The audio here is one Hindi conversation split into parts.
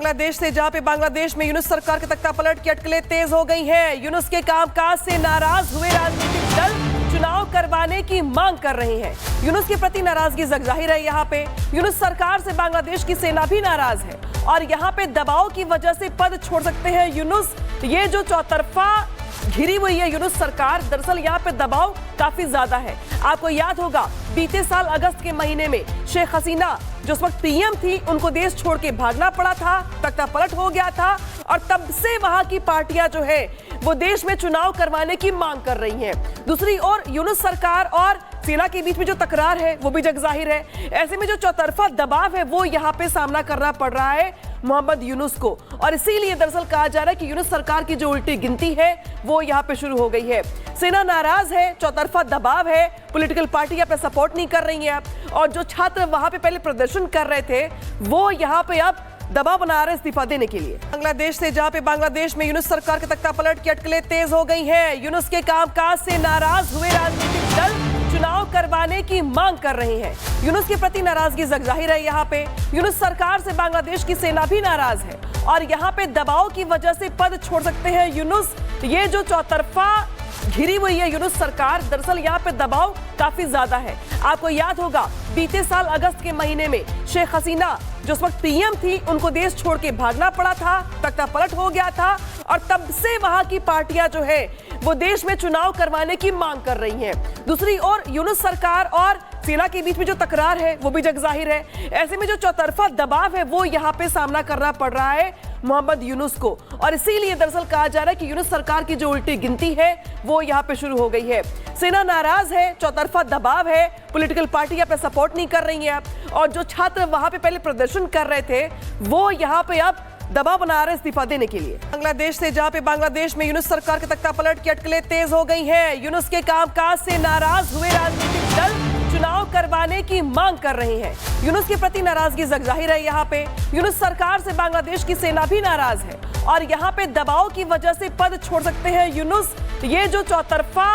बांग्लादेश से, जहां पे बांग्लादेश में यूनुस सरकार के तख्ता पलट की अटकलें तेज हो गई हैं। यूनुस के कामकाज से नाराज हुए राजनीतिक दल चुनाव करवाने की मांग कर रहे हैं। यूनुस के प्रति नाराजगी जाहिर है। यहाँ पे यूनुस सरकार से बांग्लादेश की सेना भी नाराज है और यहाँ पे दबाव की वजह से पद छोड़ सकते हैं यूनुस। ये जो चौतरफा घिरी हुई है यूनुस सरकार, दरअसल यहाँ पे दबाव काफी ज्यादा है। आपको याद होगा बीते साल अगस्त के महीने में शेख हसीना जो उस वक्त पीएम थी, उनको देश छोड़ के भागना पड़ा था, तख्ता पलट हो गया था और तब से वहां की पार्टियां जो है वो देश में चुनाव करवाने की मांग कर रही हैं। दूसरी ओर यूनुस सरकार और सेना के बीच में जो तकरार है वो भी जगजाहिर है। ऐसे में जो चौतरफा दबाव है वो यहाँ पे सामना करना पड़ रहा है मोहम्मद यूनुस को और इसीलिए दरअसल कहा जा रहा है कि यूनुस सरकार की जो उल्टी गिनती है वो यहाँ पे शुरू हो गई है। सेना नाराज है, चौतरफा दबाव है, पॉलिटिकल पार्टी यहाँ पे सपोर्ट नहीं कर रही है और जो छात्र वहां पे पहले प्रदर्शन कर रहे थे वो यहाँ पे अब दबाव बना रहे इस्तीफा देने के लिए। बांग्लादेश से, जहां पे बांग्लादेश में यूनुस सरकार के तख्ता पलट की अटकलें तेज हो गई हैं। यूनुस के कामकाज से नाराज हुए राजनीतिक दल चुनाव करवाने की मांग कर रहे हैं। यूनुस के प्रति नाराजगी जाहिर है। यहाँ पे यूनुस सरकार से बांग्लादेश की सेना भी नाराज है और यहाँ पे दबाव की वजह से पद छोड़ सकते हैं यूनुस। ये जो चौतरफा घिरी हुई है यूनुस सरकार, दरअसल यहाँ पे दबाव काफी ज्यादा है। आपको याद होगा बीते साल अगस्त के महीने में शेख हसीना जो उस वक्त पीएम थी, उनको देश छोड़ के भागना पड़ा था, तख्ता पलट हो गया था और तब से वहां की पार्टियां जो है वो देश में चुनाव करवाने की मांग कर रही हैं। दूसरी ओर यूनुस सरकार और सेना के बीच में जो तकरार है वो भी जगजाहिर है। ऐसे में जो चौतरफा दबाव है वो यहाँ पे सामना करना पड़ रहा है मोहम्मद यूनुस को और इसीलिए दरअसल कहा जा रहा है कि यूनुस सरकार की जो उल्टी गिनती है वो यहाँ पे शुरू हो गई है। सेना नाराज है, चौतरफा दबाव है, पॉलिटिकल पार्टी यहाँ पे सपोर्ट नहीं कर रही है और जो छात्र वहां पे पहले प्रदर्शन कर रहे थे वो यहाँ पे अब दबाव बना रहे इस्तीफा देने के लिए। बांग्लादेश से, जहां पे बांग्लादेश में यूनुस सरकार के तख्ता पलट की अटकलें तेज हो गई हैं। यूनुस के कामकाज से नाराज हुए राजनीतिक दल चुनाव करवाने की मांग कर रहे हैं। यूनुस के प्रति नाराजगी जाहिर है। यहाँ पे यूनुस सरकार से बांग्लादेश की सेना भी नाराज है और यहाँ पे दबाव की वजह से पद छोड़ सकते हैं यूनुस। ये जो चौतरफा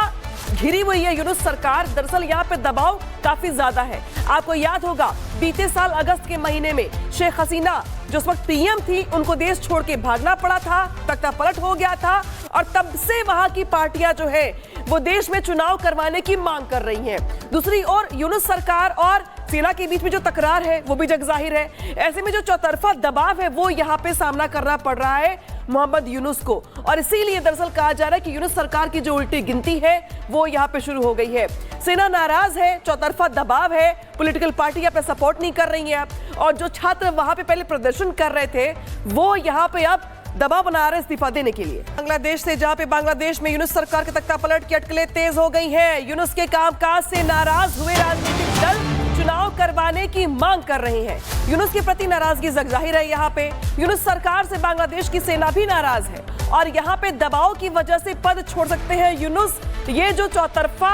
घिरी हुई है यूनुस सरकार, दरअसल यहाँ पे दबाव काफी ज्यादा है। आपको याद होगा बीते साल अगस्त के महीने में शेख हसीना जो उस वक्त पीएम थी, उनको देश छोड़ के भागना पड़ा था, तख्ता पलट हो गया था और तब से वहां की पार्टियां जो है वो देश में चुनाव करवाने की मांग कर रही हैं। दूसरी ओर यूनुस सरकार और सेना के बीच में जो तकरार है वो भी जगजाहिर है। ऐसे में जो चौतरफा दबाव है वो यहाँ पे सामना करना पड़ रहा है मोहम्मद यूनुस को और इसीलिए दरअसल कहा जा रहा है कि यूनुस सरकार की जो उल्टी गिनती है वो यहाँ पे शुरू हो गई है। सेना नाराज है, चौतरफा दबाव है, पॉलिटिकल पार्टी यहाँ पे सपोर्ट नहीं कर रही है और जो छात्र वहां पे पहले प्रदर्शन कर रहे थे वो यहाँ पे अब दबाव बना रहे इस्तीफा देने के लिए। बांग्लादेश से, जहां पे बांग्लादेश में यूनुस सरकार के तख्ता पलट की अटकलें तेज हो गई हैं। यूनुस के कामकाज से नाराज हुए राजनीतिक दल चुनाव करवाने की मांग कर रहे हैं। यूनुस के प्रति नाराजगी जाहिर है। यहाँ पे यूनुस सरकार से बांग्लादेश की सेना भी नाराज है और यहाँ पे दबाव की वजह से पद छोड़ सकते हैं यूनुस। ये जो चौतरफा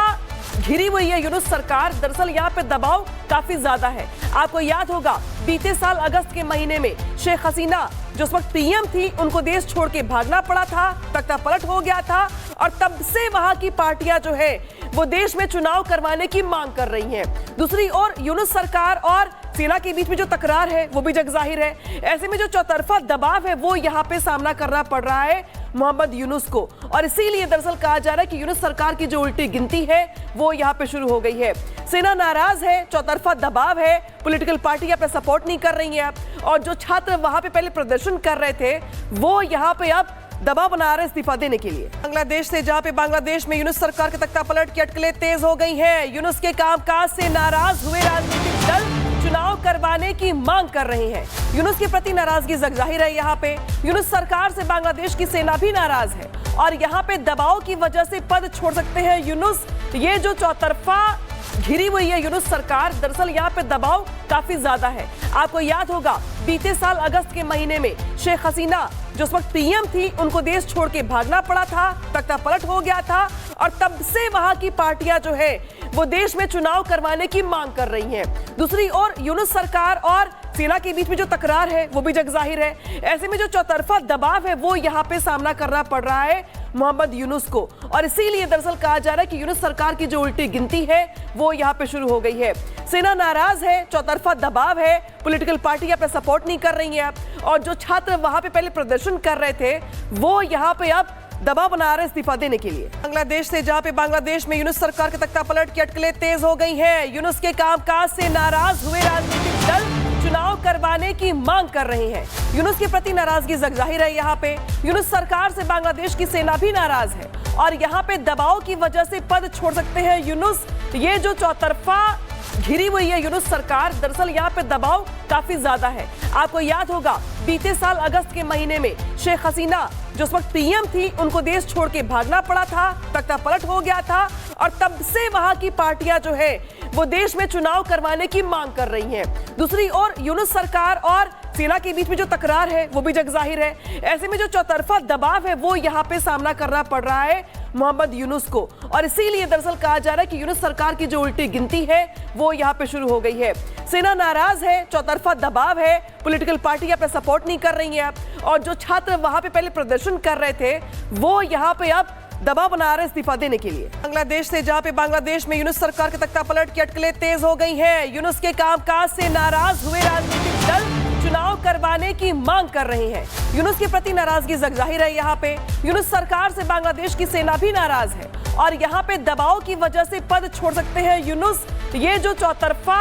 घिरी हुई है यूनुस सरकार, दरअसल यहाँ पे दबाव काफी ज्यादा है। आपको याद होगा बीते साल अगस्त के महीने में शेख हसीना जो उस वक्त पीएम थी, उनको देश छोड़ के भागना पड़ा था, तख्ता पलट हो गया था और तब से वहां की पार्टियां जो है वो देश में चुनाव करवाने की मांग कर रही हैं। दूसरी ओर यूनुस सरकार और सेना के बीच में जो तकरार है वो भी जगजाहिर है। ऐसे में जो चौतरफा दबाव है वो यहाँ पे सामना करना पड़ रहा है मोहम्मद यूनुस को और इसीलिए दरअसल कहा जा रहा है कि यूनुस सरकार की जो उल्टी गिनती है वो यहाँ पे शुरू हो गई है। सेना नाराज है, चौतरफा दबाव है, पॉलिटिकल पार्टी यहाँ पे सपोर्ट नहीं कर रही है और जो छात्र वहां पे पहले प्रदर्शन कर रहे थे वो यहाँ पे अब दबाव बना रहे इस्तीफा देने के लिए। बांग्लादेश से, जहां पे बांग्लादेश में यूनुस सरकार के तख्ता पलट की अटकलें तेज हो गई हैं। यूनुस के कामकाज से नाराज हुए राजनीतिक दल चुनाव करवाने की मांग कर रहे हैं। यूनुस के प्रति नाराजगी जाहिर है। यहाँ पे यूनुस सरकार से बांग्लादेश की सेना भी नाराज है और यहाँ पे दबाव की वजह से पद छोड़ सकते हैं यूनुस। ये जो चौतरफा घिरी हुई है यूनुस सरकार, दरअसल यहाँ पे दबाव काफी ज्यादा है। आपको याद होगा बीते साल अगस्त के महीने में शेख हसीना जो उस वक्त पीएम थी, उनको देश छोड़ के भागना पड़ा था, तख्ता पलट हो गया था और तब से वहां की पार्टियां जो है वो देश में चुनाव करवाने की मांग कर रही हैं। दूसरी ओर यूनुस सरकार और सेना के बीच में जो तकरार है वो भी जगजाहिर है। ऐसे में जो चौतरफा दबाव है वो यहाँ पे सामना करना पड़ रहा है मोहम्मद यूनुस को, और इसीलिए दरअसल कहा जा रहा है कि यूनुस सरकार की जो उल्टी गिनती है वो यहाँ पे शुरू हो गई है। सेना नाराज है, चौतरफा दबाव है, पॉलिटिकल पार्टी यहाँ पे सपोर्ट नहीं कर रही है, और जो छात्र वहां पे पहले प्रदर्शन कर रहे थे वो यहाँ पे अब दबाव बना रहे इस्तीफा देने के लिए। बांग्लादेश से, जहां पे बांग्लादेश में यूनुस सरकार के तख्तापलट की अटकलें तेज हो गई हैं। यूनुस के कामकाज से नाराज हुए राजनीतिक दल चुनाव करवाने की मांग कर रहे हैं। यूनुस के प्रति नाराजगी जगजाहिर है। यहाँ पे यूनुस सरकार से बांग्लादेश की सेना भी नाराज है, और यहाँ पे दबाव की वजह से पद छोड़ सकते हैं यूनुस। ये जो चौतरफा घिरी हुई है यूनुस सरकार, दरअसल यहाँ पे दबाव काफी ज्यादा है। आपको याद होगा बीते साल अगस्त के महीने में शेख हसीना जो उस वक्त पीएम थी, उनको देश छोड़ के भागना पड़ा था, तख्तापलट हो गया था, और तब से वहां की पार्टियां जो है वो देश में चुनाव करवाने की मांग कर रही हैं। दूसरी ओर यूनुस सरकार और सेना के बीच में जो तकरार है वो भी जगजाहिर है। ऐसे में जो चौतरफा दबाव है वो यहाँ पे सामना करना पड़ रहा है मोहम्मद यूनुस को, और इसीलिए दरअसल कहा जा रहा है कि यूनुस सरकार की जो उल्टी गिनती है वो यहाँ पे शुरू हो गई है। सेना नाराज है, चौतरफा दबाव है, पॉलिटिकल पार्टी यहाँ पे सपोर्ट नहीं कर रही है, और जो छात्र वहां पे पहले प्रदर्शन कर रहे थे वो यहाँ पे अब दबाव बना रहे इस्तीफा देने के लिए। बांग्लादेश से, जहां पे बांग्लादेश में यूनुस सरकार के तख्तापलट की अटकलें तेज हो गई हैं। यूनुस के कामकाज से नाराज हुए राजनीतिक दल चुनाव करवाने की मांग कर रहे हैं। यूनुस के प्रति नाराजगी जगजाहिर है। यहाँ पे यूनुस सरकार से बांग्लादेश की सेना भी नाराज है, और यहाँ पे दबाव की वजह से पद छोड़ सकते हैं यूनुस। ये जो चौतरफा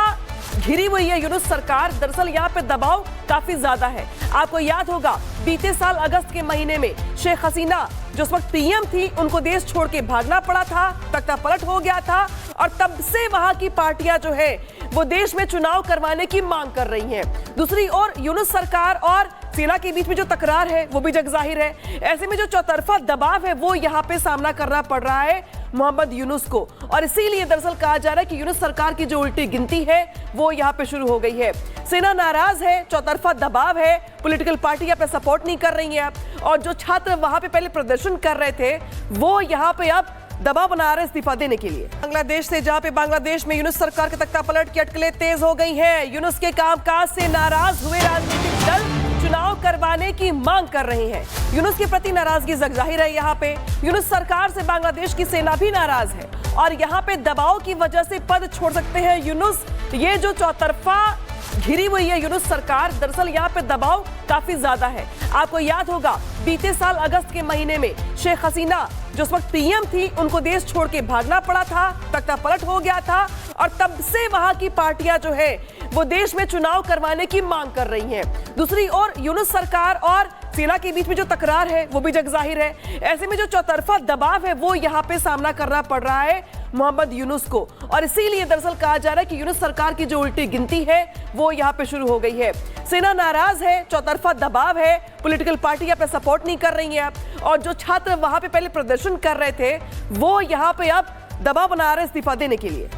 घिरी हुई है यूनुस सरकार, दरअसल यहाँ पे दबाव काफी ज्यादा है। आपको याद होगा बीते साल अगस्त के महीने में शेख हसीना जो उस वक्त पीएम थी, उनको देश छोड़ के भागना पड़ा था, तख्तापलट हो गया था, और तब से वहां की पार्टियां जो है वो देश में चुनाव करवाने की मांग कर रही हैं। दूसरी ओर यूनुस सरकार और सेना के बीच में जो तकरार है वो भी जगजाहिर है। ऐसे में जो चौतरफा दबाव है वो यहाँ पे सामना करना पड़ रहा है मोहम्मद यूनुस को, और इसीलिए दरअसल कहा जा रहा है कि यूनुस सरकार की जो उल्टी गिनती है वो यहाँ पे शुरू हो गई है। सेना नाराज है, चौतरफा दबाव है, पॉलिटिकल पार्टी यहाँ पे सपोर्ट नहीं कर रही है, और जो छात्र वहां पे पहले प्रदर्शन कर रहे थे वो यहाँ पे अब दबाव बना रहे इस्तीफा देने के लिए। बांग्लादेश से, जहां पे बांग्लादेश में यूनुस सरकार के तख्तापलट की अटकलें तेज हो गई हैं। यूनुस के कामकाज से नाराज हुए राजनीतिक दल चुनाव करवाने की मांग कर रहे हैं। यूनुस के प्रति नाराजगी जगजाहिर है। यहाँ पे यूनुस सरकार से बांग्लादेश की सेना भी नाराज है, और यहाँ पे दबाव की वजह से पद छोड़ सकते हैं यूनुस। ये जो चौतरफा घिरी हुई है यूनुस सरकार, दरअसल यहाँ पे दबाव काफी ज्यादा है। आपको याद होगा बीते साल अगस्त के महीने में शेख हसीना जो उस वक्त पीएम थी, उनको देश छोड़ के भागना पड़ा था, तख्तापलट हो गया था, और तब से वहां की पार्टियां जो है वो देश में चुनाव करवाने की मांग कर रही हैं। दूसरी ओर यूनुस सरकार और सेना के बीच में जो तकरार है वो भी जगजाहिर है। ऐसे में जो चौतरफा दबाव है वो यहाँ पे सामना करना पड़ रहा है मोहम्मद यूनुस को, और इसीलिए दरअसल कहा जा रहा है कि यूनुस सरकार की जो उल्टी गिनती है वो यहाँ पे शुरू हो गई है। सेना नाराज है, चौतरफा दबाव है, पॉलिटिकल पार्टी यहाँ पे सपोर्ट नहीं कर रही है, और जो छात्र वहां पे पहले प्रदर्शन कर रहे थे वो यहाँ पे अब दबाव बना रहे इस्तीफा देने के लिए।